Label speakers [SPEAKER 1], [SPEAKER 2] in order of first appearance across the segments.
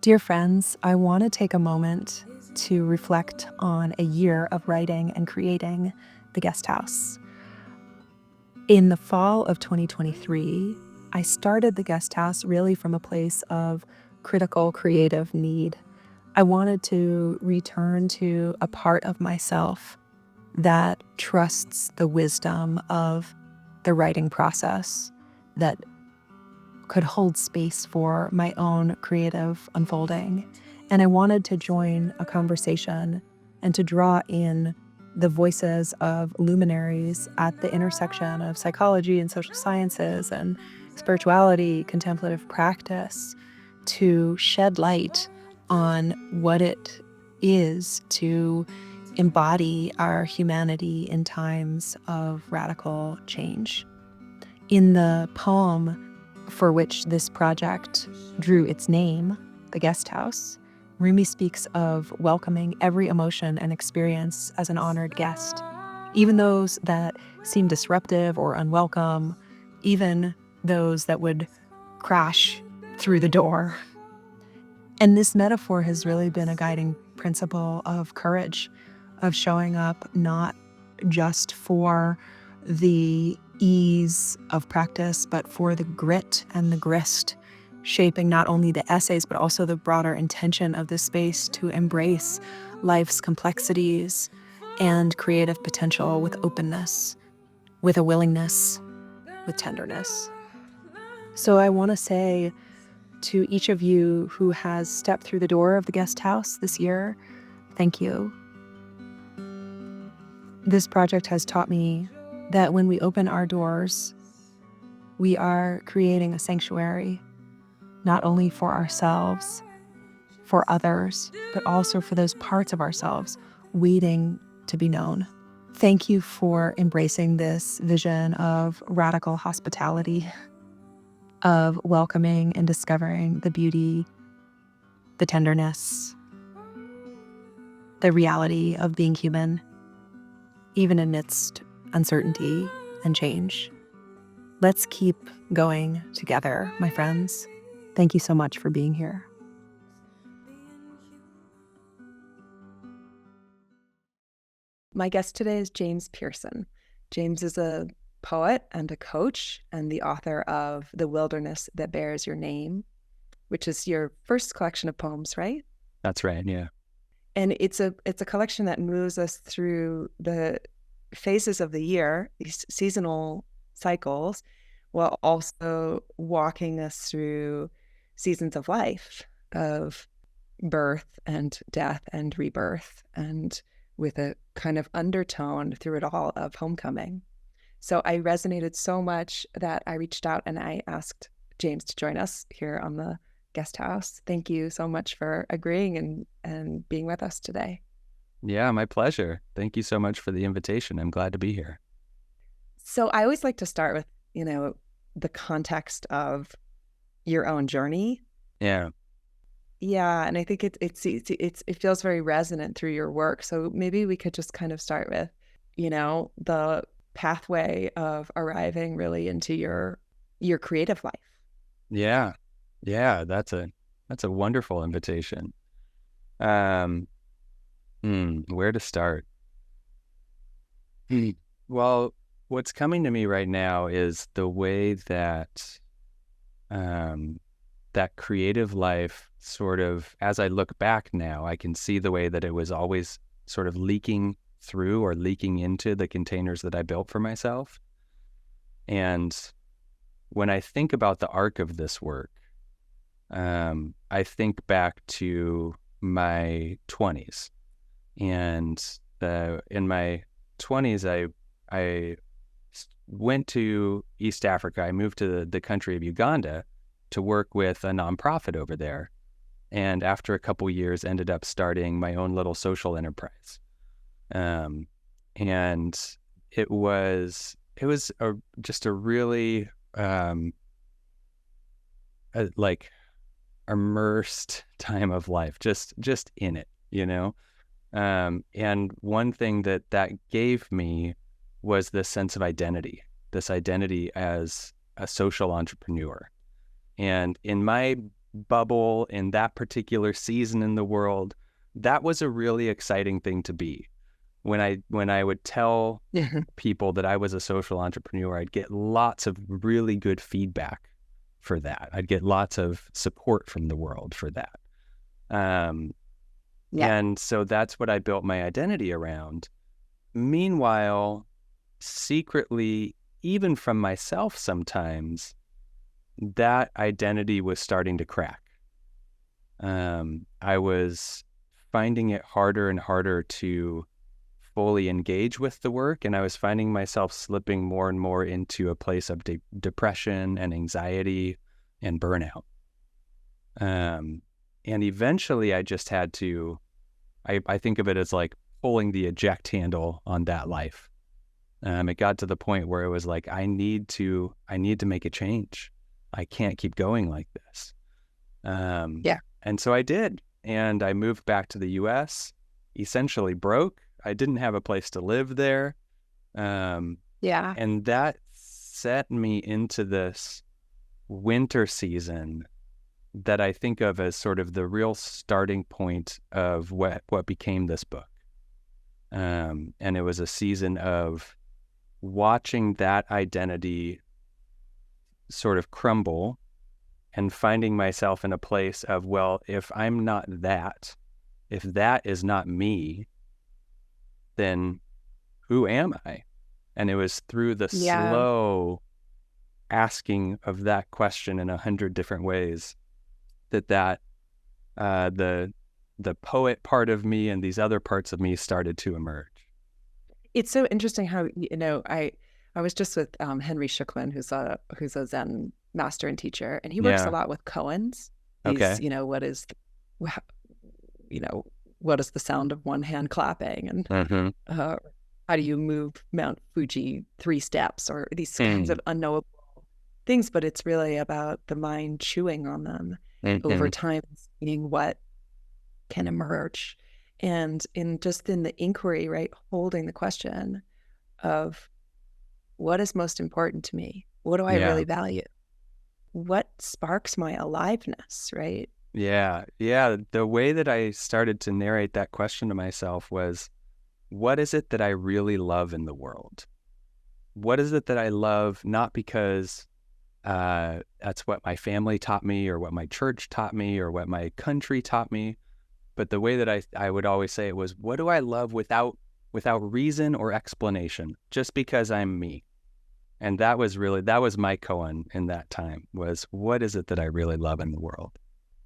[SPEAKER 1] Dear friends, I want to take a moment to reflect on a year of writing and creating the guest house. In the fall of 2023, I started the guest house really from a place of critical creative need. I wanted to return to a part of myself that trusts the wisdom of the writing process, that could hold space for my own creative unfolding. And I wanted to join a conversation and to draw in the voices of luminaries at the intersection of psychology and social sciences and spirituality, contemplative practice, to shed light on what it is to embody our humanity in times of radical change. In the poem for which this project drew its name, The Guest House, Rumi speaks of welcoming every emotion and experience as an honored guest, even those that seem disruptive or unwelcome, even those that would crash through the door. And this metaphor has really been a guiding principle of courage, of showing up not just for the ease of practice, but for the grit and the grist, shaping not only the essays, but also the broader intention of this space to embrace life's complexities and creative potential with openness, with a willingness, with tenderness. So I want to say to each of you who has stepped through the door of the guest house this year, thank you. This project has taught me that when we open our doors, we are creating a sanctuary, not only for ourselves, for others, but also for those parts of ourselves waiting to be known. Thank you for embracing this vision of radical hospitality, of welcoming and discovering the beauty, the tenderness, the reality of being human, even amidst uncertainty and change. Let's keep going together, my friends. Thank you so much for being here.
[SPEAKER 2] My guest today is James Pearson. James is a poet and a coach and the author of The Wilderness That Bears Your Name, which is your first collection of poems, right?
[SPEAKER 3] That's right, yeah.
[SPEAKER 2] And it's a collection that moves us through the phases of the year, these seasonal cycles, while also walking us through seasons of life, of birth and death and rebirth, and with a kind of undertone through it all of homecoming. So I resonated so much that I reached out and I asked James to join us here on the guest house. Thank you so much for agreeing and being with us today.
[SPEAKER 3] Yeah, my pleasure. Thank you so much for the invitation. I'm glad to be here.
[SPEAKER 2] So I always like to start with, the context of your own journey.
[SPEAKER 3] Yeah.
[SPEAKER 2] Yeah, and I think it feels very resonant through your work. So maybe we could just kind of start with, the pathway of arriving really into your creative life.
[SPEAKER 3] Yeah. That's a wonderful invitation. Where to start? Well, what's coming to me right now is the way that that creative life sort of, as I look back now, I can see the way that it was always sort of leaking through or leaking into the containers that I built for myself. And when I think about the arc of this work, I think back to my 20s. And in my 20s, I went to East Africa. I moved to the country of Uganda to work with a nonprofit over there. And after a couple years, ended up starting my own little social enterprise. And it was just a really like immersed time of life, just in it, and one thing that gave me was this sense of identity as a social entrepreneur. And in my bubble in that particular season in the world, that was a really exciting thing to be. When I would tell people that I was a social entrepreneur, I'd get lots of really good feedback for that. I'd get lots of support from the world for that. And so that's what I built my identity around. Meanwhile, secretly, even from myself sometimes, that identity was starting to crack. I was finding it harder and harder to fully engage with the work, and I was finding myself slipping more and more into a place of depression and anxiety and burnout. And eventually I just had to, I think of it as like pulling the eject handle on that life. It got to the point where it was like, I need to make a change. I can't keep going like this. And so I did. And I moved back to the US, essentially broke. I didn't have a place to live there. And that set me into this winter season that I think of as sort of the real starting point of what became this book. And it was a season of watching that identity sort of crumble and finding myself in a place of, well, if I'm not that, if that is not me, then who am I? And it was through the slow asking of that question in 100 different ways that the poet part of me and these other parts of me started to emerge.
[SPEAKER 2] It's so interesting how, I was just with Henry Schuckman, who's a Zen master and teacher, and he works a lot with koans. What is the sound of one hand clapping, and how do you move Mount Fuji 3 steps, or these kinds of unknowable things, but it's really about the mind chewing on them over time, seeing what can emerge. And in the inquiry, right, holding the question of what is most important to me? What do I really value? What sparks my aliveness, right?
[SPEAKER 3] Yeah. The way that I started to narrate that question to myself was, what is it that I really love in the world? What is it that I love, not because that's what my family taught me or what my church taught me or what my country taught me, but the way that I would always say it was, what do I love without reason or explanation, just because I'm me? And that was my koan in that time, was what is it that I really love in the world?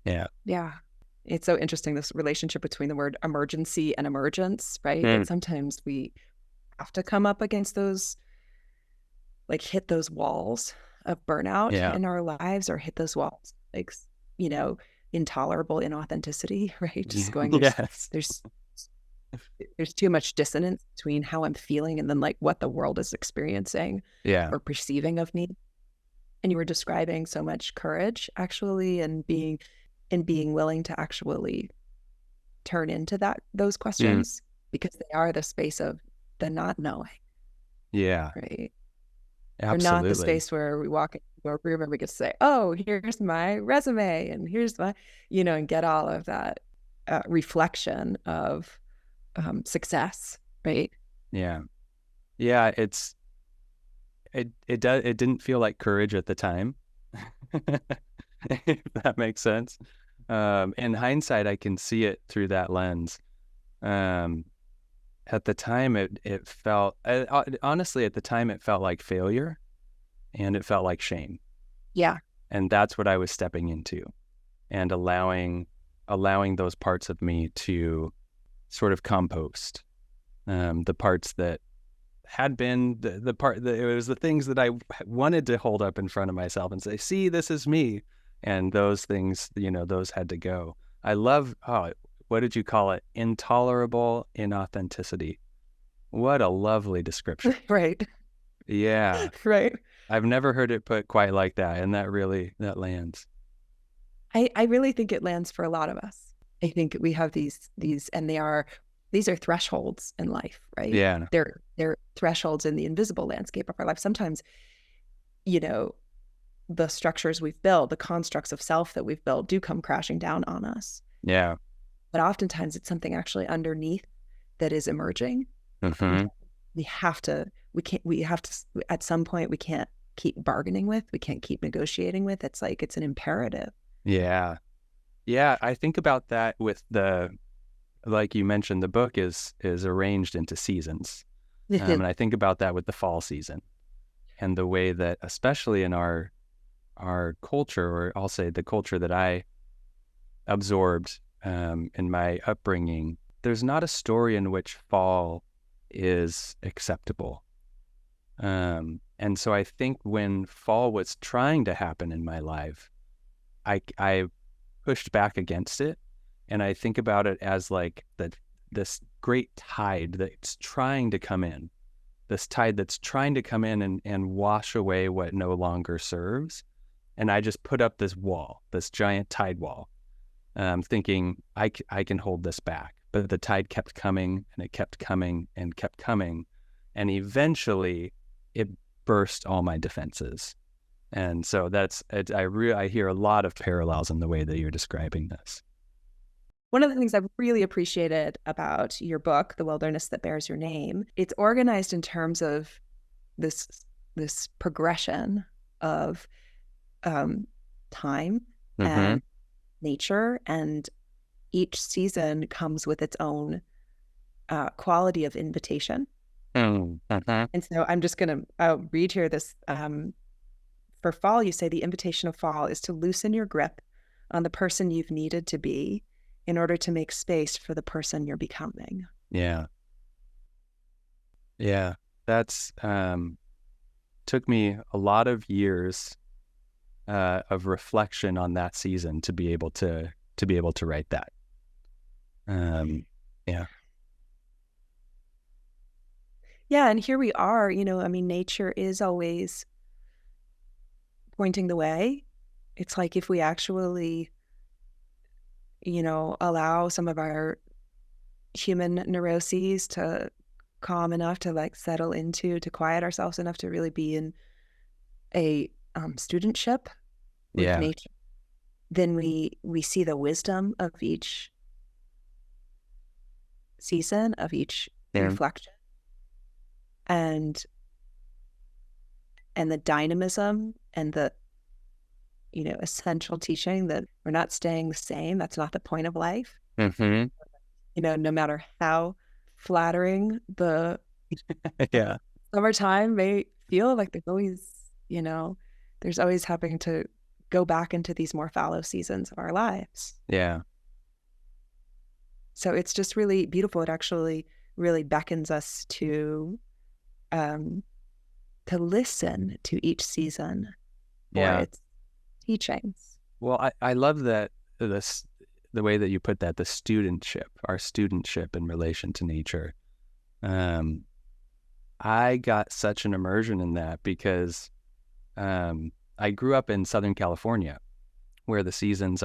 [SPEAKER 3] Yeah.
[SPEAKER 2] Yeah. It's so interesting, this relationship between the word emergency and emergence, right? And sometimes we have to come up against those, like hit those walls of burnout in our lives, or hit those walls, like, intolerable inauthenticity, right? Just going, there's too much dissonance between how I'm feeling and then like what the world is experiencing or perceiving of me. And you were describing so much courage, actually, and being willing to actually turn into those questions, because they are the space of the not knowing.
[SPEAKER 3] Yeah.
[SPEAKER 2] Right.
[SPEAKER 3] Absolutely.
[SPEAKER 2] Or not the space where we walk into a room and we get to say, oh, here's my resume and here's my, and get all of that reflection of success. Right.
[SPEAKER 3] Yeah. Yeah. It didn't feel like courage at the time. If that makes sense. In hindsight, I can see it through that lens. At the time, it felt, honestly, at the time, it felt like failure, and it felt like shame.
[SPEAKER 2] Yeah.
[SPEAKER 3] And that's what I was stepping into, and allowing those parts of me to sort of compost, the parts that had been the part that it was the things that I wanted to hold up in front of myself and say, see, this is me. And those things, those had to go. I love, what did you call it? Intolerable inauthenticity. What a lovely description.
[SPEAKER 2] Right.
[SPEAKER 3] Yeah.
[SPEAKER 2] Right.
[SPEAKER 3] I've never heard it put quite like that. And that lands.
[SPEAKER 2] I really think it lands for a lot of us. I think we have these, and these are thresholds in life, right?
[SPEAKER 3] Yeah.
[SPEAKER 2] They're thresholds in the invisible landscape of our life. Sometimes, the structures we've built, the constructs of self that we've built, do come crashing down on us.
[SPEAKER 3] Yeah.
[SPEAKER 2] But oftentimes it's something actually underneath that is emerging.
[SPEAKER 3] Mm-hmm.
[SPEAKER 2] We have to, at some point, we can't keep bargaining with, we can't keep negotiating with. It's like, it's an imperative.
[SPEAKER 3] Yeah. Yeah. I think about that with like you mentioned, the book is arranged into seasons. And I think about that with the fall season and the way that, especially in our culture, or I'll say the culture that I absorbed in my upbringing, there's not a story in which fall is acceptable. And so I think when fall was trying to happen in my life, I pushed back against it. And I think about it as like this great tide that's trying to come in, this tide that's trying to come in and wash away what no longer serves. And I just put up this wall, this giant tide wall, thinking I can hold this back. But the tide kept coming, and it kept coming and kept coming. And eventually it burst all my defenses. And so I hear a lot of parallels in the way that you're describing this.
[SPEAKER 2] One of the things I've really appreciated about your book, The Wilderness That Bears Your Name, it's organized in terms of this progression of time and nature, and each season comes with its own quality of invitation. And so I'm just I'll read here this. For fall, you say the invitation of fall is to loosen your grip on the person you've needed to be in order to make space for the person you're becoming.
[SPEAKER 3] Yeah. Yeah. That's took me a lot of years of reflection on that season to be able to write that. Yeah.
[SPEAKER 2] Yeah, and here we are, nature is always pointing the way. It's like if we actually, allow some of our human neuroses to calm enough to like settle into, to quiet ourselves enough to really be in a studentship with nature, then we see the wisdom of each season, of each reflection, and the dynamism and the essential teaching that we're not staying the same. That's not the point of life. No matter how flattering the summertime may feel, like there's always having to go back into these more fallow seasons of our lives.
[SPEAKER 3] Yeah.
[SPEAKER 2] So it's just really beautiful. It actually really beckons us to listen to each season for its teachings.
[SPEAKER 3] Well, I love that the way that you put that, our studentship in relation to nature. I got such an immersion in that because I grew up in Southern California, where the seasons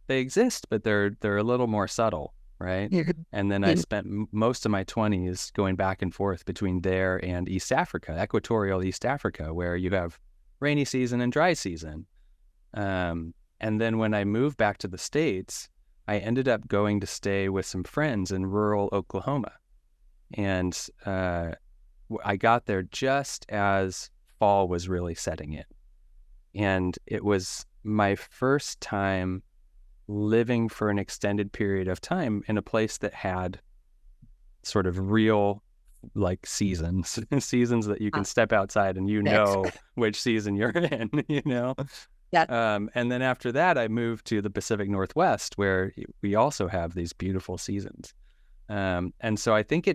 [SPEAKER 3] they exist, but they're a little more subtle, right? And then I spent most of my 20s going back and forth between there and East Africa, equatorial East Africa, where you have rainy season and dry season. And then when I moved back to the States, I ended up going to stay with some friends in rural Oklahoma. And I got there just as fall was really setting in. And it was my first time living for an extended period of time in a place that had sort of real like seasons that you can step outside and which season you're in, Yeah. And then after that, I moved to the Pacific Northwest, where we also have these beautiful seasons. And so I think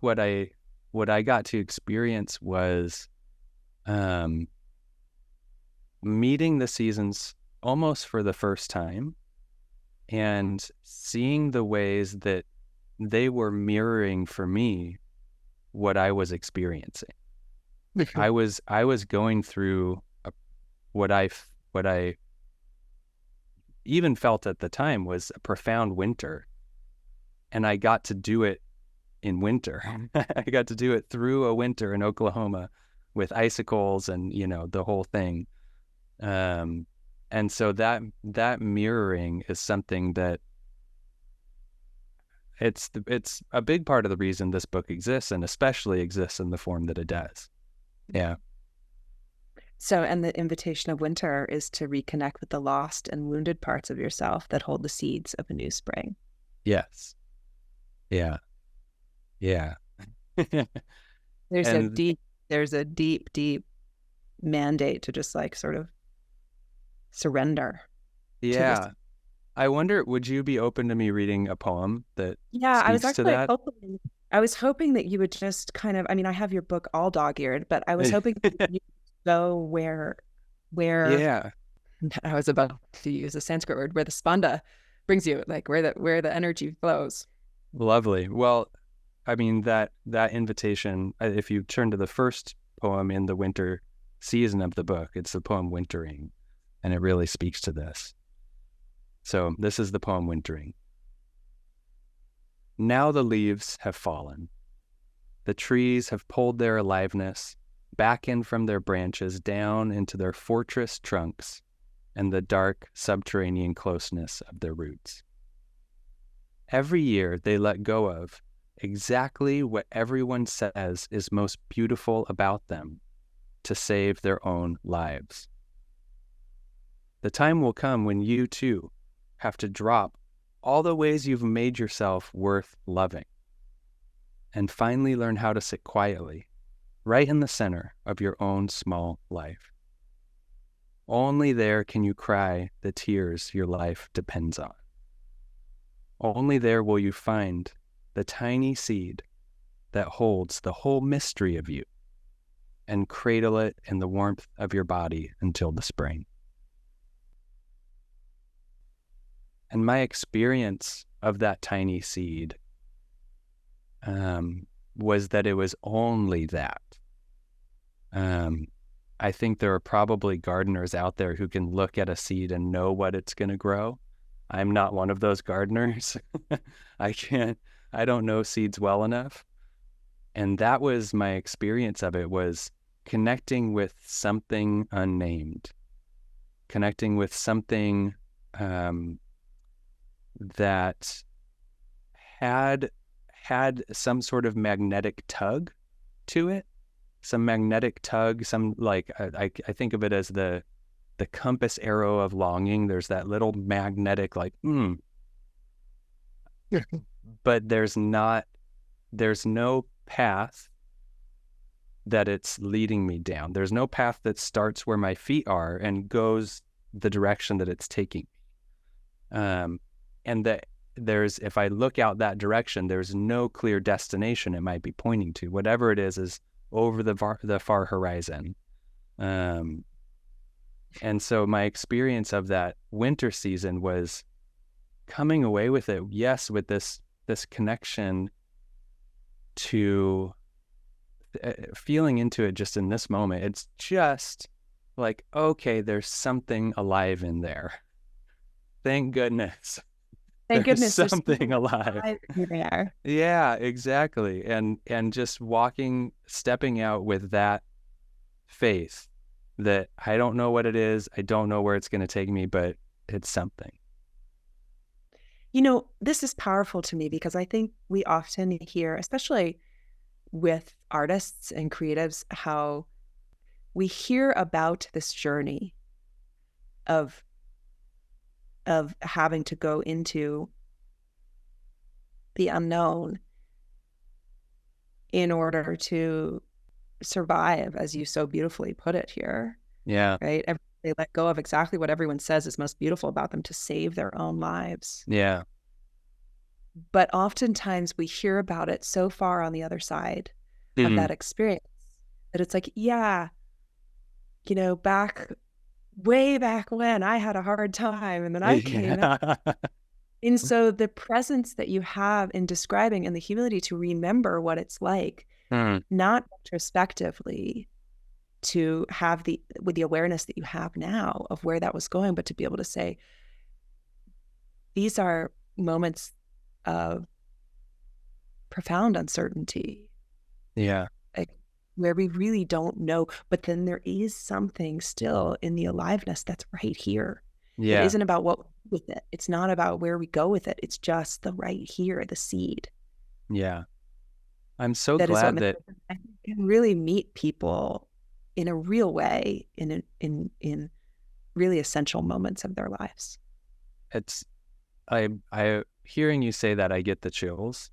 [SPEAKER 3] what I got to experience was meeting the seasons almost for the first time and seeing the ways that they were mirroring for me what I was experiencing. I was going through what I even felt at the time was a profound winter, and I got to do it in winter. I got to do it through a winter in Oklahoma with icicles and the whole thing. And so that mirroring is something that it's a big part of the reason this book exists, and especially exists in the form that it does. Yeah.
[SPEAKER 2] So, and the invitation of winter is to reconnect with the lost and wounded parts of yourself that hold the seeds of a new spring.
[SPEAKER 3] Yes. Yeah. Yeah.
[SPEAKER 2] There's a
[SPEAKER 3] And
[SPEAKER 2] deep, deep mandate to just like sort of surrender to this.
[SPEAKER 3] yeah, I wonder, would you be open to me reading a poem that
[SPEAKER 2] Yeah,
[SPEAKER 3] speaks to that?
[SPEAKER 2] I was hoping that you would just kind of, I mean, I have your book all dog-eared, but I was hoping that you go where
[SPEAKER 3] Yeah,
[SPEAKER 2] I was about to use a Sanskrit word, where the spanda brings you, like where the energy flows.
[SPEAKER 3] lovely. Well, I mean, that invitation, if you turn to the first poem in the winter season of the book, it's the poem Wintering, and it really speaks to this. So this is the poem Wintering. Now the leaves have fallen. The trees have pulled their aliveness back in from their branches down into their fortress trunks and the dark subterranean closeness of their roots. Every year they let go of exactly what everyone says is most beautiful about them to save their own lives. The time will come when you, too, have to drop all the ways you've made yourself worth loving and finally learn how to sit quietly, right in the center of your own small life. Only there can you cry the tears your life depends on. Only there will you find the tiny seed that holds the whole mystery of you and cradle it in the warmth of your body until the spring. And my experience of that tiny seed was that it was only that. I think there are probably gardeners out there who can look at a seed and know what it's going to grow. I'm not one of those gardeners. I don't know seeds well enough. And that was my experience of it, was connecting with something unnamed, connecting with something that had some sort of magnetic tug to it, some like, I think of it as the compass arrow of longing. There's that little magnetic, like, but there's no path that it's leading me down. There's no path that starts where my feet are and goes the direction that it's taking me. And that if I look out that direction, there's no clear destination it might be pointing to. Whatever it is over the far horizon. And so my experience of that winter season was coming away with it, yes, with this connection to feeling into it just in this moment. It's just like, okay, there's something alive in there. Thank goodness.
[SPEAKER 2] Thank goodness
[SPEAKER 3] there's something alive
[SPEAKER 2] there.
[SPEAKER 3] Yeah, exactly. And just stepping out with that faith that I don't know what it is, I don't know where it's going to take me, but it's something.
[SPEAKER 2] You know, this is powerful to me because I think we often hear, especially with artists and creatives, how we hear about this journey of having to go into the unknown in order to survive, as you so beautifully put it here.
[SPEAKER 3] Yeah.
[SPEAKER 2] Right? They let go of exactly what everyone says is most beautiful about them to save their own lives.
[SPEAKER 3] Yeah.
[SPEAKER 2] But oftentimes we hear about it so far on the other side of that experience that it's like, yeah, you know, way back when I had a hard time and then I came out. And so the presence that you have in describing and the humility to remember what it's like, not retrospectively to have with the awareness that you have now of where that was going, but to be able to say, these are moments of profound uncertainty.
[SPEAKER 3] Yeah.
[SPEAKER 2] where we really don't know, but then there is something still in the aliveness that's right here. That
[SPEAKER 3] Yeah.
[SPEAKER 2] isn't about what we do with it. It's not about where we go with it. It's just the right here, the seed.
[SPEAKER 3] Yeah. I'm so
[SPEAKER 2] That is what
[SPEAKER 3] glad that
[SPEAKER 2] can really meet people in a real way in really essential moments of their lives.
[SPEAKER 3] it's I hearing you say that, I get the chills,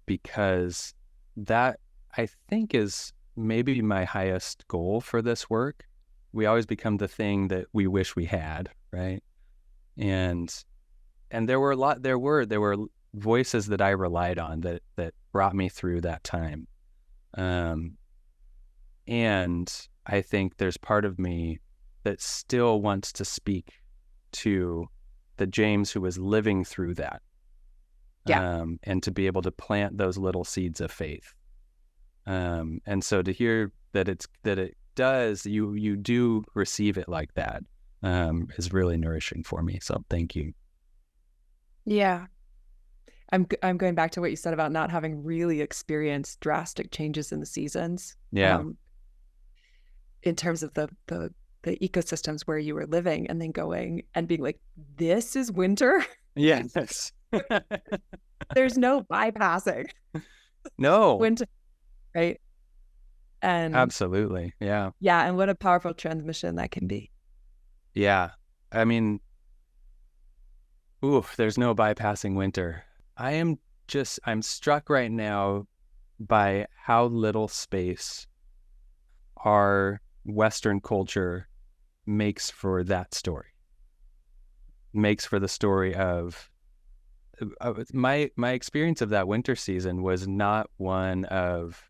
[SPEAKER 3] because that, I think, is maybe my highest goal for this work. We always become the thing that we wish we had, right? And there were voices that I relied on that brought me through that time. Um, and I think there's part of me that still wants to speak to the James who was living through that.
[SPEAKER 2] Yeah.
[SPEAKER 3] And to be able to plant those little seeds of faith. And so to hear that it does, you do receive it like that, is really nourishing for me. So thank you.
[SPEAKER 2] Yeah. I'm going back to what you said about not having really experienced drastic changes in the seasons.
[SPEAKER 3] Yeah.
[SPEAKER 2] In terms of the ecosystems where you were living, and then going and being like, this is winter.
[SPEAKER 3] Yes.
[SPEAKER 2] There's no bypassing
[SPEAKER 3] No.
[SPEAKER 2] winter, right? And
[SPEAKER 3] Absolutely. Yeah.
[SPEAKER 2] yeah, and what a powerful transmission that can be.
[SPEAKER 3] Yeah. I mean, oof, there's no bypassing winter. I'm struck right now by how little space our Western culture makes for that story. Makes for the story of my experience of that winter season was not one of,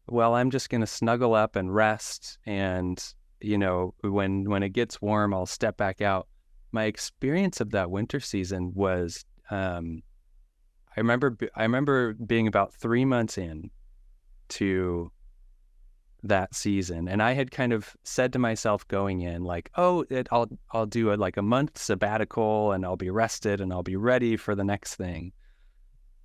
[SPEAKER 3] well, I'm just going to snuggle up and rest, and when it gets warm, I'll step back out. My experience of that winter season was, I remember being about 3 months in to that season, and I had kind of said to myself going in, like, oh, I'll do a month sabbatical, and I'll be rested, and I'll be ready for the next thing.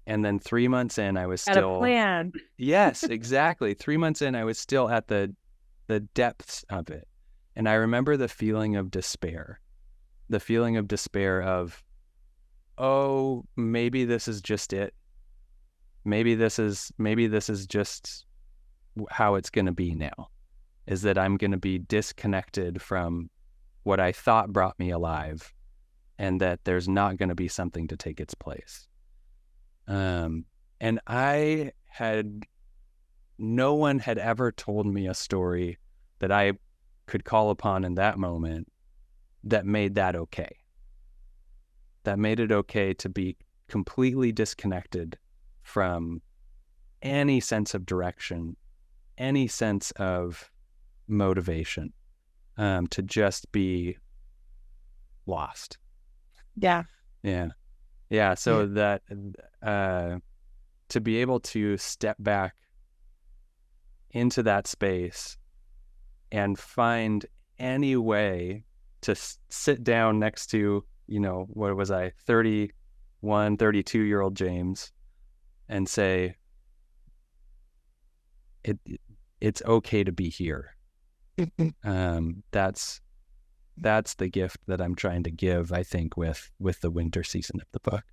[SPEAKER 3] And then 3 months in, I was
[SPEAKER 2] At a
[SPEAKER 3] still
[SPEAKER 2] plan.
[SPEAKER 3] Yes, exactly. 3 months in, I was still at the depths of it, and I remember the feeling of despair, of, oh, maybe this is just it. Maybe this is just how it's going to be now, is that I'm going to be disconnected from what I thought brought me alive, and that there's not going to be something to take its place. And no one had ever told me a story that I could call upon in that moment that made that okay. That made it okay to be completely disconnected from any sense of direction, any sense of motivation, to just be lost.
[SPEAKER 2] Yeah.
[SPEAKER 3] Yeah. Yeah. So that, to be able to step back into that space and find any way to sit down next to, what was I, 31, 32-year-old James, and say, it's okay to be here. That's the gift that I'm trying to give, I think, with the winter season of the book.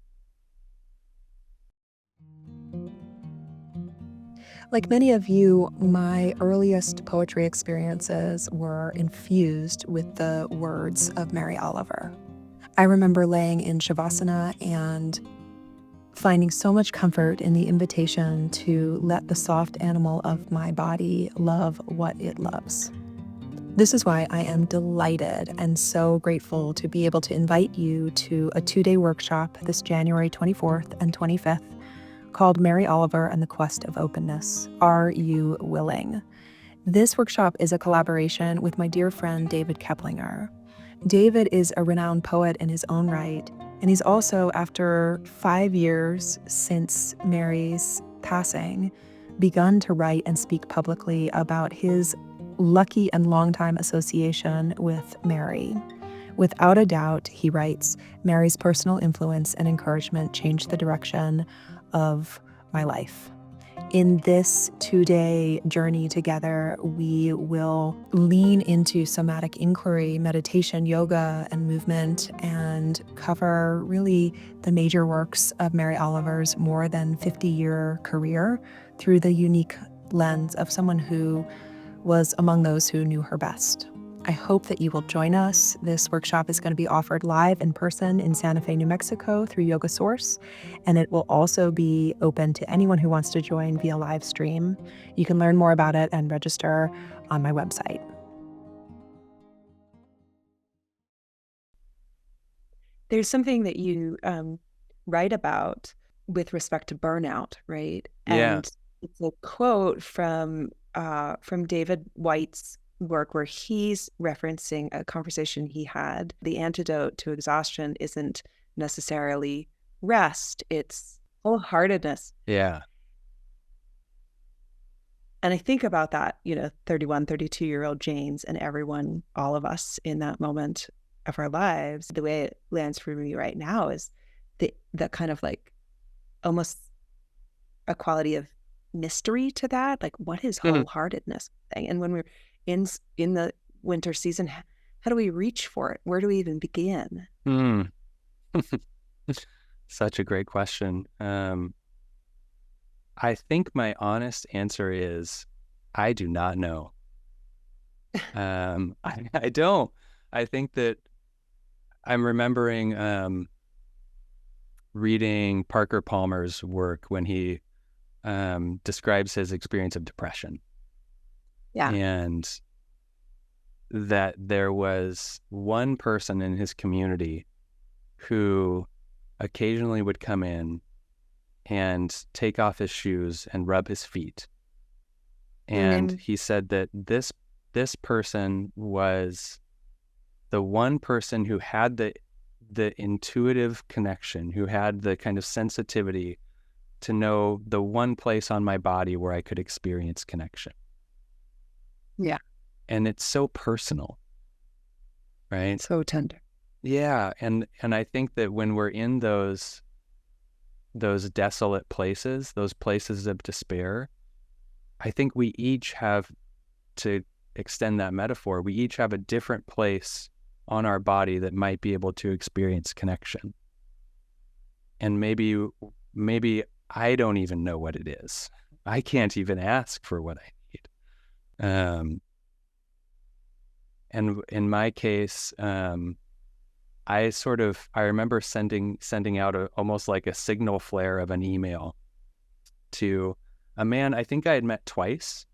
[SPEAKER 1] Like many of you, my earliest poetry experiences were infused with the words of Mary Oliver. I remember laying in Shavasana and finding so much comfort in the invitation to let the soft animal of my body love what it loves. This is why I am delighted and so grateful to be able to invite you to a 2-day workshop this January 24th and 25th called Mary Oliver and the Quest of Openness. Are you willing? This workshop is a collaboration with my dear friend David Keplinger. David is a renowned poet in his own right, and he's also, after 5 years since Mary's passing, begun to write and speak publicly about his lucky and longtime association with Mary. Without a doubt, he writes, Mary's personal influence and encouragement changed the direction of my life. In this 2-day journey together, we will lean into somatic inquiry, meditation, yoga, and movement, and cover really the major works of Mary Oliver's more than 50-year career through the unique lens of someone who was among those who knew her best. I hope that you will join us. This workshop is going to be offered live in person in Santa Fe, New Mexico through Yoga Source, and it will also be open to anyone who wants to join via live stream. You can learn more about it and register on my website.
[SPEAKER 2] There's something that you write about with respect to burnout, right?
[SPEAKER 3] Yeah.
[SPEAKER 2] And it's a quote from David White's work where he's referencing a conversation he had. The antidote to exhaustion isn't necessarily rest, it's wholeheartedness.
[SPEAKER 3] Yeah.
[SPEAKER 2] And I think about that, 31, 32-year-old James and everyone, all of us in that moment of our lives. The way it lands for me right now is the kind of like almost a quality of mystery to that. Like, what is wholeheartedness thing? And when we're in the winter season, how do we reach for it? Where do we even begin?
[SPEAKER 3] Such a great question. I think my honest answer is I do not know. I don't. I think that I'm remembering reading Parker Palmer's work when he describes his experience of depression.
[SPEAKER 2] Yeah.
[SPEAKER 3] And that there was one person in his community who occasionally would come in and take off his shoes and rub his feet. And he said that this person was the one person who had the intuitive connection, who had the kind of sensitivity to know the one place on my body where I could experience connection.
[SPEAKER 2] Yeah.
[SPEAKER 3] And it's so personal, right?
[SPEAKER 2] So tender.
[SPEAKER 3] Yeah. And I think that when we're in those desolate places, those places of despair, I think we each have, to extend that metaphor, we each have a different place on our body that might be able to experience connection. And maybe I don't even know what it is. I can't even ask for what I need. And in my case, I remember sending out almost like a signal flare of an email to a man I think I had met twice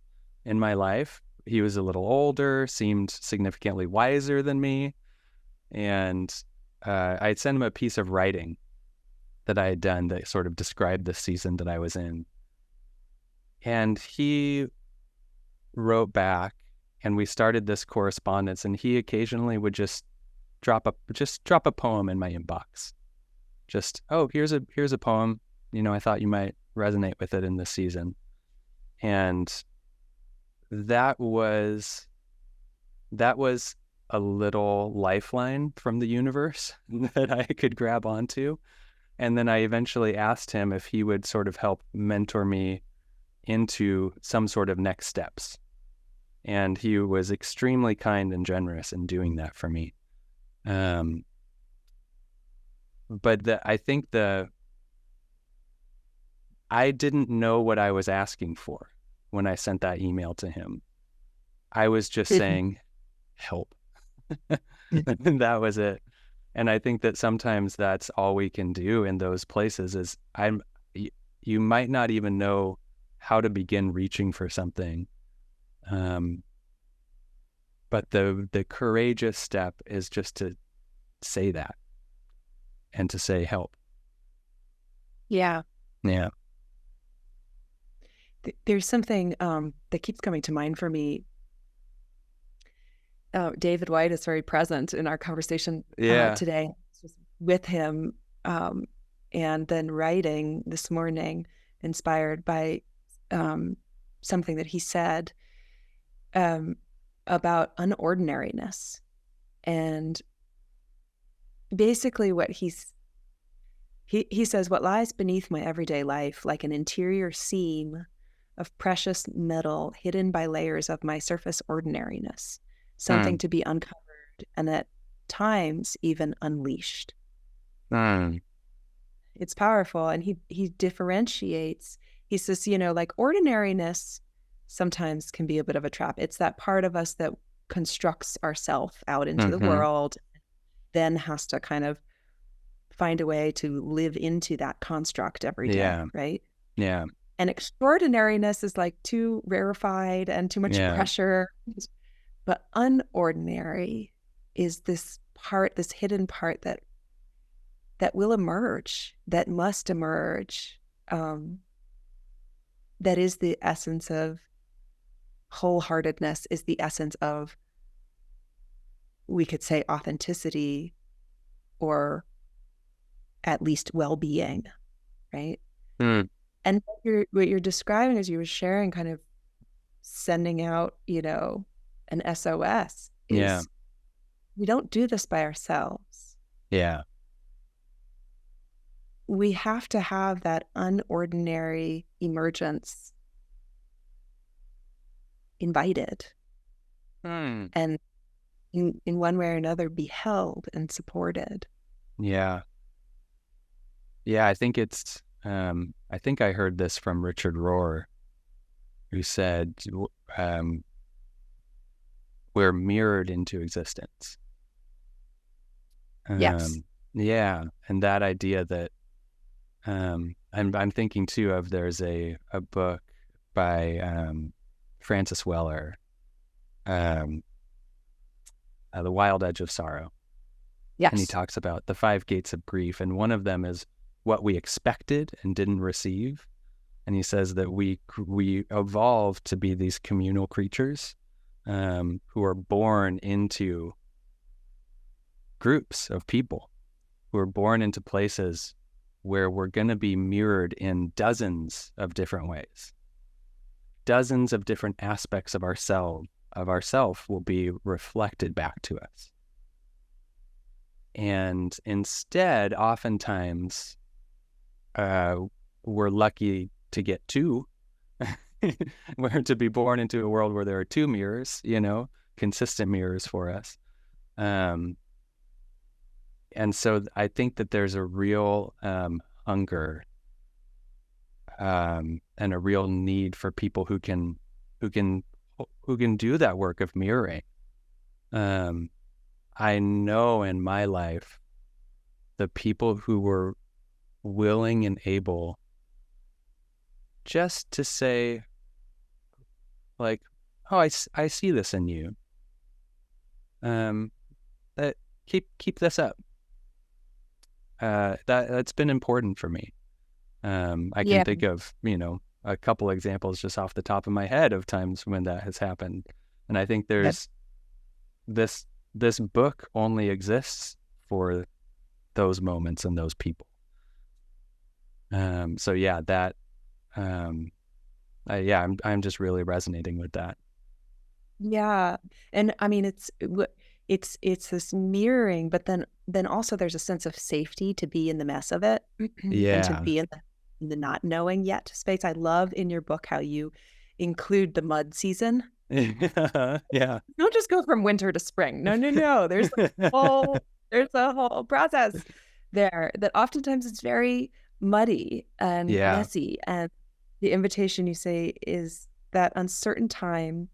[SPEAKER 3] in my life. He was a little older, seemed significantly wiser than me. And I'd sent him a piece of writing that I had done that sort of described the season that I was in. And he wrote back, and we started this correspondence, and he occasionally would just drop a poem in my inbox. Just, oh, here's a poem. I thought you might resonate with it in this season. And that was a little lifeline from the universe that I could grab onto. And then I eventually asked him if he would sort of help mentor me into some sort of next steps. And he was extremely kind and generous in doing that for me. But I think I didn't know what I was asking for when I sent that email to him. I was just saying, help. And that was it. And I think that sometimes that's all we can do in those places is you might not even know how to begin reaching for something. But the courageous step is just to say that and to say help.
[SPEAKER 2] Yeah.
[SPEAKER 3] Yeah.
[SPEAKER 2] There's something that keeps coming to mind for me. David White is very present in our conversation today. Just with him, and then writing this morning, inspired by something that he said about unordinariness. And basically what he says, what lies beneath my everyday life, like an interior seam of precious metal hidden by layers of my surface ordinariness, something
[SPEAKER 3] Mm.
[SPEAKER 2] to be uncovered and at times even unleashed.
[SPEAKER 3] Mm.
[SPEAKER 2] It's powerful. And he differentiates. He says, like ordinariness sometimes can be a bit of a trap. It's that part of us that constructs ourself out into the
[SPEAKER 3] Mm-hmm.
[SPEAKER 2] world, then has to kind of find a way to live into that construct every day,
[SPEAKER 3] Yeah.
[SPEAKER 2] right?
[SPEAKER 3] Yeah.
[SPEAKER 2] And extraordinariness is like too rarefied and too much
[SPEAKER 3] Yeah.
[SPEAKER 2] pressure. But unordinary is this part, this hidden part that will emerge, that must emerge, that is the essence of wholeheartedness, is the essence of, we could say, authenticity, or at least well-being, right?
[SPEAKER 3] Mm.
[SPEAKER 2] And what you're describing as you were sharing, kind of sending out, an SOS,
[SPEAKER 3] Yeah.
[SPEAKER 2] is we don't do this by ourselves.
[SPEAKER 3] Yeah.
[SPEAKER 2] We have to have that unordinary emergence invited,
[SPEAKER 3] Mm.
[SPEAKER 2] and in one way or another be held and supported.
[SPEAKER 3] Yeah. Yeah. I think I think I heard this from Richard Rohr, who said, we're mirrored into existence.
[SPEAKER 2] Yes.
[SPEAKER 3] Yeah. And that idea that, I'm thinking too of, there's a book by, Francis Weller, The Wild Edge of Sorrow. And he
[SPEAKER 2] Yes.
[SPEAKER 3] talks about the 5 gates of grief. And one of them is what we expected and didn't receive. And he says that we evolved to be these communal creatures, who are born into groups of people, who are born into places where we're going to be mirrored in dozens of different ways. Dozens of different aspects of ourself will be reflected back to us. And instead, oftentimes, we're lucky to get 2. We're to be born into a world where there are 2 mirrors, consistent mirrors for us. And so I think that there's a real hunger, and a real need for people who can do that work of mirroring. I know in my life, the people who were willing and able just to say, like, oh, I see this in you. That keep this up. That's been important for me. I can think of, a couple examples just off the top of my head of times when that has happened. And I think there's this book only exists for those moments and those people. So yeah, that, I'm just really resonating with that.
[SPEAKER 2] Yeah. And I mean, it's this mirroring, but then also there's a sense of safety to be in the mess of it, and to
[SPEAKER 3] Yeah.
[SPEAKER 2] be in the not knowing yet space. I love in your book how you include the mud season.
[SPEAKER 3] Yeah.
[SPEAKER 2] Don't just go from winter to spring. No. There's a whole process there that oftentimes it's very muddy and
[SPEAKER 3] Yeah.
[SPEAKER 2] messy. And the invitation, you say, is that uncertain time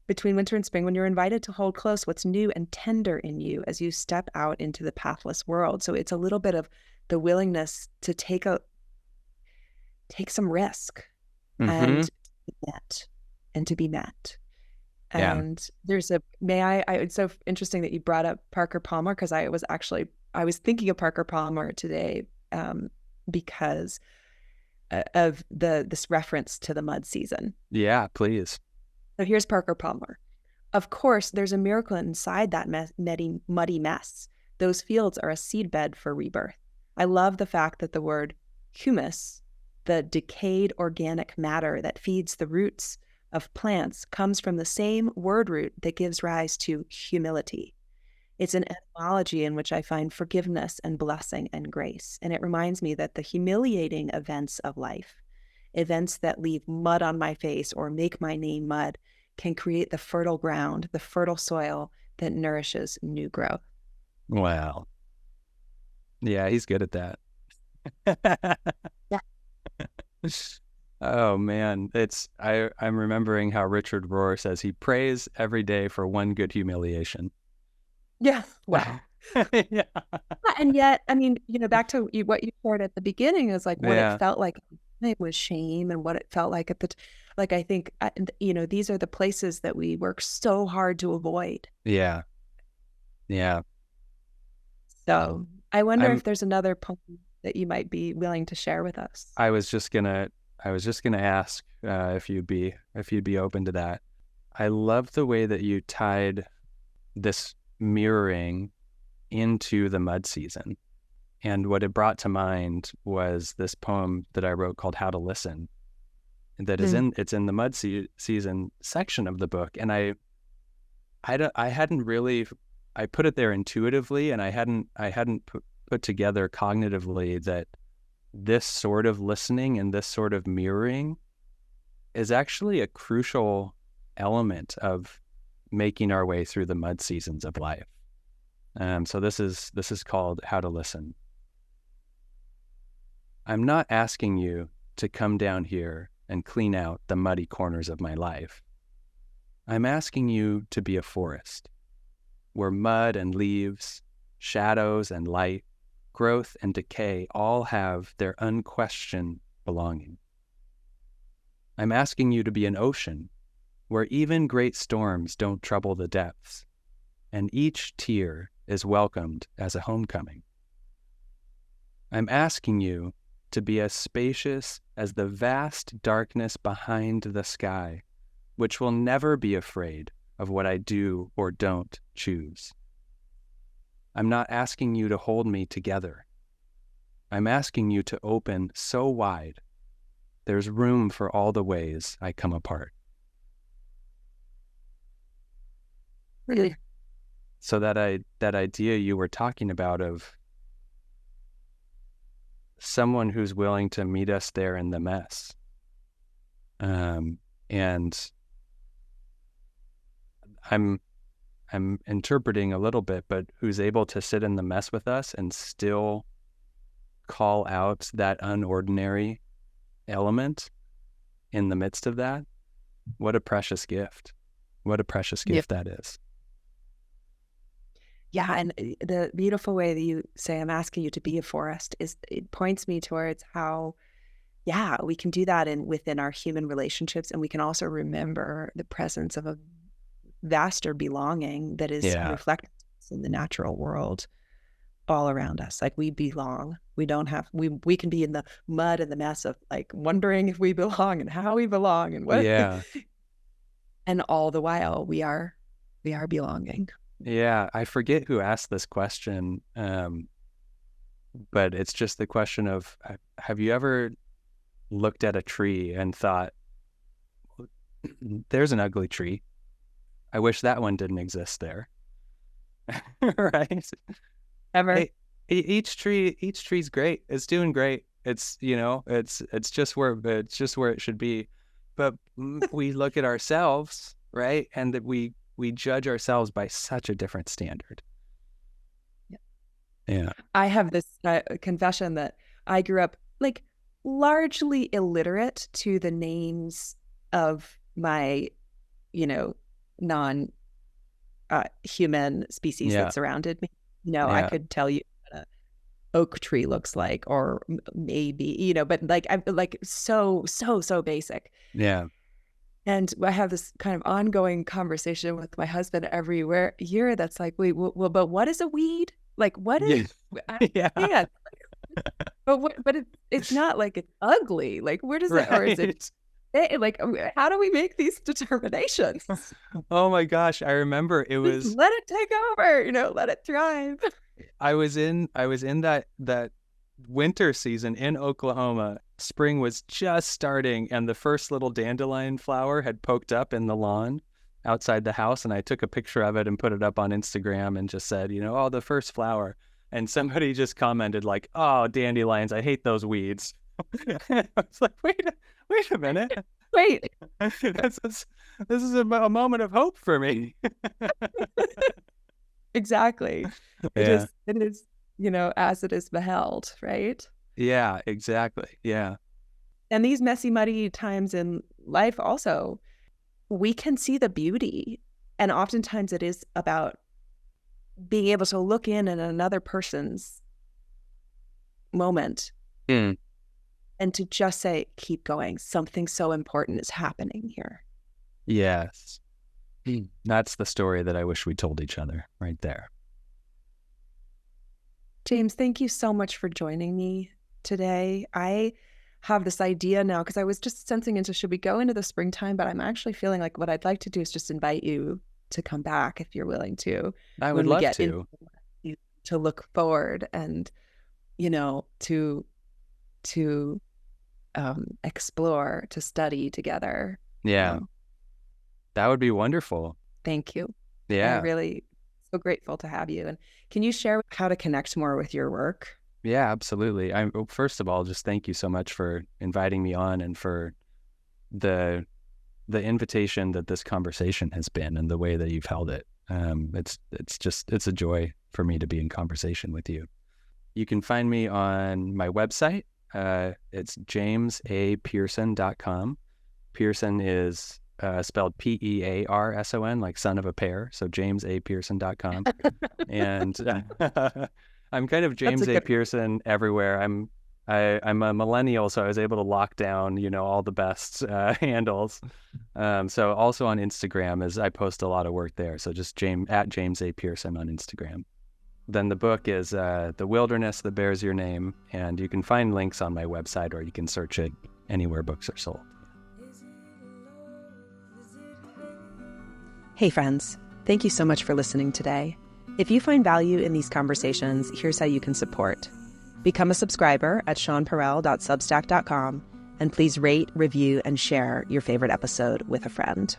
[SPEAKER 2] between winter and spring, when you're invited to hold close what's new and tender in you as you step out into the pathless world. So it's a little bit of the willingness to take some risk,
[SPEAKER 3] Mm-hmm.
[SPEAKER 2] and to be met.
[SPEAKER 3] Yeah.
[SPEAKER 2] And there's it's so interesting that you brought up Parker Palmer, because I was thinking of Parker Palmer today, because of this reference to the mud season.
[SPEAKER 3] Yeah, please.
[SPEAKER 2] So here's Parker Palmer. Of course, there's a miracle inside that muddy mess. Those fields are a seedbed for rebirth. I love the fact that the word humus, the decayed organic matter that feeds the roots of plants, comes from the same word root that gives rise to humility. It's an etymology in which I find forgiveness and blessing and grace. And it reminds me that the humiliating events of life Events that leave mud on my face or make my name mud can create the fertile ground, the fertile soil that nourishes new growth.
[SPEAKER 3] Wow. Yeah, he's good at that.
[SPEAKER 2] Yeah.
[SPEAKER 3] Oh man, I'm remembering how Richard Rohr says he prays every day for one good humiliation.
[SPEAKER 2] Yeah. Wow.
[SPEAKER 3] Yeah.
[SPEAKER 2] And yet, I mean, back to what you shared at the beginning is like what it
[SPEAKER 3] Yeah.
[SPEAKER 2] felt like. It was shame, and what it felt like at the like, I think, these are the places that we work so hard to avoid.
[SPEAKER 3] Yeah. Yeah.
[SPEAKER 2] So I wonder
[SPEAKER 3] I'm
[SPEAKER 2] if there's another poem that you might be willing to share with us.
[SPEAKER 3] I was just gonna ask if you'd be open to that. I love the way that you tied this mirroring into the mud season. And what it brought to mind was this poem that I wrote called How to Listen, that is it's in the mud season section of the book. And I hadn't really, I put it there intuitively, and I hadn't put together cognitively that this sort of listening and this sort of mirroring is actually a crucial element of making our way through the mud seasons of life. So this is called How to Listen. I'm not asking you to come down here and clean out the muddy corners of my life. I'm asking you to be a forest where mud and leaves, shadows and light, growth and decay all have their unquestioned belonging. I'm asking you to be an ocean where even great storms don't trouble the depths, and each tear is welcomed as a homecoming. I'm asking you to be as spacious as the vast darkness behind the sky, which will never be afraid of what I do or don't choose. I'm not asking you to hold me together. I'm asking you to open so wide, there's room for all the ways I come apart.
[SPEAKER 2] Really?
[SPEAKER 3] So that idea you were talking about of someone who's willing to meet us there in the mess, and I'm interpreting a little bit, but who's able to sit in the mess with us and still call out that unordinary element in the midst of that. What a precious gift. What a precious gift that is.
[SPEAKER 2] Yeah, and the beautiful way that you say, I'm asking you to be a forest, is it points me towards how, yeah, we can do that within our human relationships, and we can also remember the presence of a vaster belonging that is reflected in the natural world all around us. Like, we belong. We don't have, we can be in the mud and the mess of like wondering if we belong and how we belong and what.
[SPEAKER 3] Yeah.
[SPEAKER 2] And all the while we are belonging.
[SPEAKER 3] Yeah, I forget who asked this question, but it's just the question of, have you ever looked at a tree and thought, there's an ugly tree. I wish that one didn't exist there. Right?
[SPEAKER 2] Ever?
[SPEAKER 3] Hey, each tree's great. It's doing great. It's, it's just where it should be. But we look at ourselves, right? And that we judge ourselves by such a different standard. Yeah.
[SPEAKER 2] I have this confession that I grew up like largely illiterate to the names of my, non human species that surrounded me. I could tell you what an oak tree looks like, or maybe, but like I'm like so basic.
[SPEAKER 3] Yeah.
[SPEAKER 2] And I have this kind of ongoing conversation with my husband every year that's like, wait, well, but what is a weed? Like, what is? Yeah. But it's not like it's ugly. Like, where does it? Or is it? Like, how do we make these determinations?
[SPEAKER 3] Oh my gosh, I remember it was.
[SPEAKER 2] Just let it take over. Let it thrive.
[SPEAKER 3] I was in that winter season in Oklahoma. Spring was just starting, and the first little dandelion flower had poked up in the lawn outside the house, and I took a picture of it and put it up on Instagram and just said, oh, the first flower. And somebody just commented like, oh, dandelions, I hate those weeds. I was like, wait a minute.
[SPEAKER 2] Wait.
[SPEAKER 3] This is a moment of hope for me.
[SPEAKER 2] Exactly.
[SPEAKER 3] Yeah.
[SPEAKER 2] It is, as it is beheld, right?
[SPEAKER 3] Yeah, exactly. Yeah.
[SPEAKER 2] And these messy, muddy times in life also, we can see the beauty. And oftentimes it is about being able to look in at another person's moment
[SPEAKER 3] Mm.
[SPEAKER 2] and to just say, keep going. Something so important is happening here.
[SPEAKER 3] Yes. That's the story that I wish we told each other right there.
[SPEAKER 2] James, thank you so much for joining me today. I have this idea now because I was just sensing into, should we go into the springtime? But I'm actually feeling like what I'd like to do is just invite you to come back if you're willing to.
[SPEAKER 3] I would
[SPEAKER 2] When we
[SPEAKER 3] love
[SPEAKER 2] get
[SPEAKER 3] to.
[SPEAKER 2] to look forward and, to explore, to study together.
[SPEAKER 3] Yeah. That would be wonderful.
[SPEAKER 2] Thank you.
[SPEAKER 3] Yeah.
[SPEAKER 2] I'm really so grateful to have you. And can you share how to connect more with your work?
[SPEAKER 3] Yeah, absolutely. First of all, just thank you so much for inviting me on and for the invitation that this conversation has been and the way that you've held it. It's a joy for me to be in conversation with you. You can find me on my website. It's jamespearson.com. Pearson is spelled Pearson, like son of a pear. So jamespearson.com. And I'm kind of James A. Pearson everywhere. I'm a millennial, so I was able to lock down, all the best handles. So also on Instagram, as I post a lot of work there. So just at James A. Pearson on Instagram. Then the book is The Wilderness That Bears Your Name, and you can find links on my website, or you can search it anywhere books are sold.
[SPEAKER 2] Hey friends, thank you so much for listening today. If you find value in these conversations, here's how you can support. Become a subscriber at seanparel.substack.com, and please rate, review, and share your favorite episode with a friend.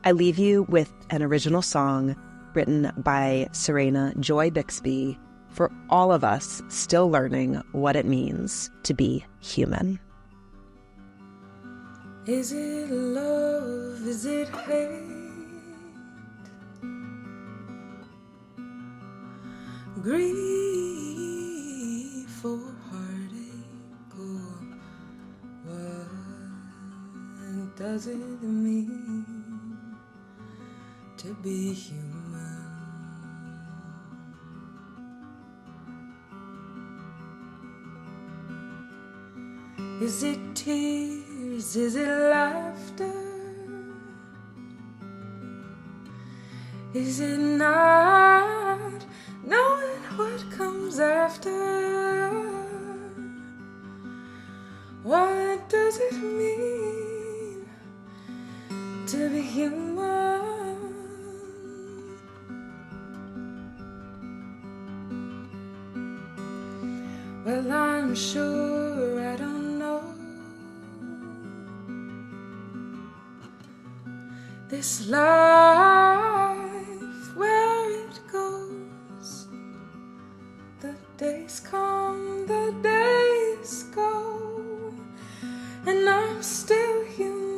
[SPEAKER 2] I leave you with an original song written by Serena Joy Bixby for all of us still learning what it means to be human. Is it love? Is it hate? Grief or heartache, or what does it mean to be human? Is it tears? Is it laughter? Is it not knowing what comes after? What does it mean to be human? Well, I'm sure I don't know. This life, where it goes, the days come, the days go, and I'm still human.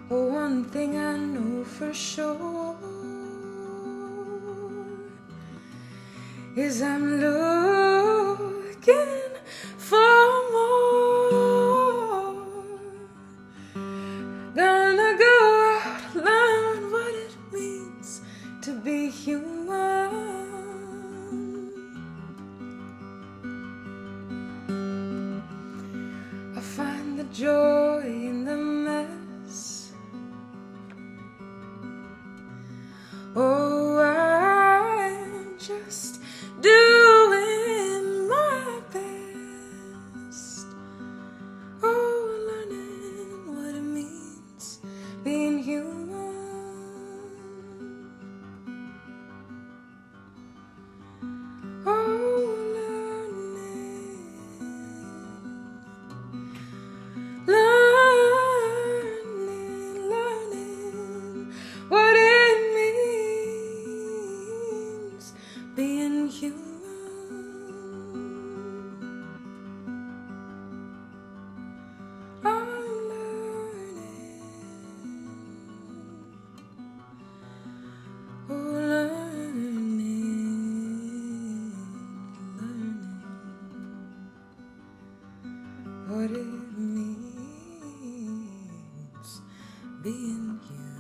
[SPEAKER 2] Oh, one thing I know for sure is I'm looking for more. Gonna go out, learn what it means to be human. I find the joy in the mess. Oh, I'm just doing my best. Oh, learning what it means being human. Oh, learning.
[SPEAKER 4] being human.